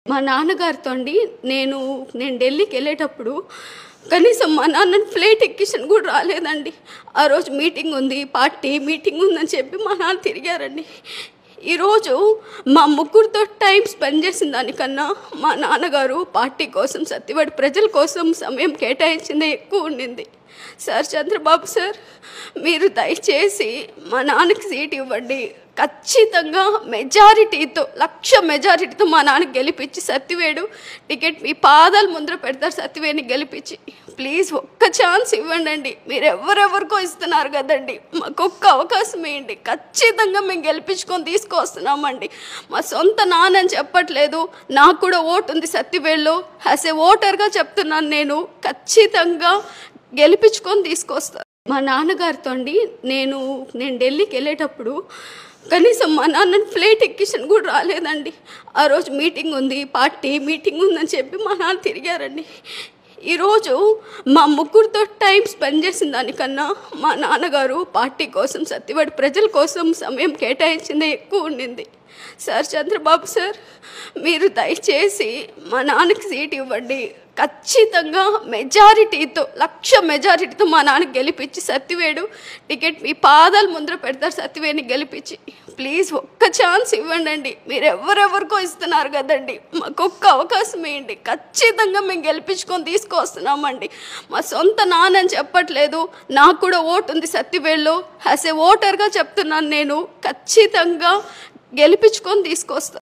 మా నాన్నగారితో అండి నేను ఢిల్లీకెళ్ళేటప్పుడు కనీసం మా నాన్నని ఫ్లైట్ ఎక్కించను కూడా రాలేదండి. ఆ రోజు మీటింగ్ ఉంది, పార్టీ మీటింగ్ ఉందని చెప్పి మా నాన్న తిరిగారండి. ఈరోజు మా ముగ్గురితో టైం స్పెండ్ చేసిన దానికన్నా మా నాన్నగారు పార్టీ కోసం, సత్యవాడ ప్రజల కోసం సమయం కేటాయించిందే ఎక్కువ ఉండింది. సార్, చంద్రబాబు సార్, మీరు దయచేసి మా నాన్నకి సీట్ ఇవ్వండి. ఖచ్చితంగా మెజారిటీతో, 1,00,000 మెజారిటీతో మా నాన్నకి గెలిపించి సత్యవేడు టికెట్ మీ పాదాల ముందర పెడతారు. సత్యవేడిని గెలిపించి ప్లీజ్ ఒక్క ఛాన్స్ ఇవ్వండి. మీరు ఎవరెవరికో ఇస్తున్నారు కదండి, మాకు ఒక్క అవకాశం ఇవ్వండి. ఖచ్చితంగా మేము గెలిపించుకొని తీసుకొస్తున్నామండి. మా సొంత నాన్నని చెప్పట్లేదు, నాకు కూడా ఓటు ఉంది సత్యవేడులో. యాజ్ ఏ ఓటర్గా చెప్తున్నాను, నేను ఖచ్చితంగా గెలిపించుకొని తీసుకొస్తాను. మా నాన్నగారితో అండి నేను ఢిల్లీకి వెళ్ళేటప్పుడు కనీసం మా నాన్నని ఫ్లైట్ ఎక్కించను కూడా రాలేదండి. ఆ రోజు మీటింగ్ ఉంది, పార్టీ మీటింగ్ ఉందని చెప్పి మా నాన్న తిరిగారండి. ఈరోజు మా ముగ్గురితో టైం స్పెండ్ చేసిన దానికన్నా మా నాన్నగారు పార్టీ కోసం, సత్యవాడ ప్రజల కోసం సమయం కేటాయించిందే ఎక్కువ ఉండింది. సార్, చంద్రబాబు సార్, మీరు దయచేసి మా నాన్నకి సీట్ ఇవ్వండి. ఖచ్చితంగా మెజారిటీతో, 1,00,000 మెజారిటీతో మా నాన్నకి గెలిపించి సత్యవేడు టికెట్ మీ పాదాల ముందర పెడతారు. సత్యవేడిని గెలిపించి ప్లీజ్ ఒక్క ఛాన్స్ ఇవ్వండి. మీరు ఎవరెవరికో ఇస్తున్నారు కదండి, మాకు ఒక్క అవకాశం ఇవ్వండి. ఖచ్చితంగా మేము గెలిపించుకొని తీసుకొస్తున్నామండి. మా సొంత నాన్నని చెప్పట్లేదు, నాకు కూడా ఓటు ఉంది సత్యవేడులో. యాజ్ ఏ ఓటర్గా చెప్తున్నాను, నేను ఖచ్చితంగా గెలిపించుకొని తీసుకొస్తాను.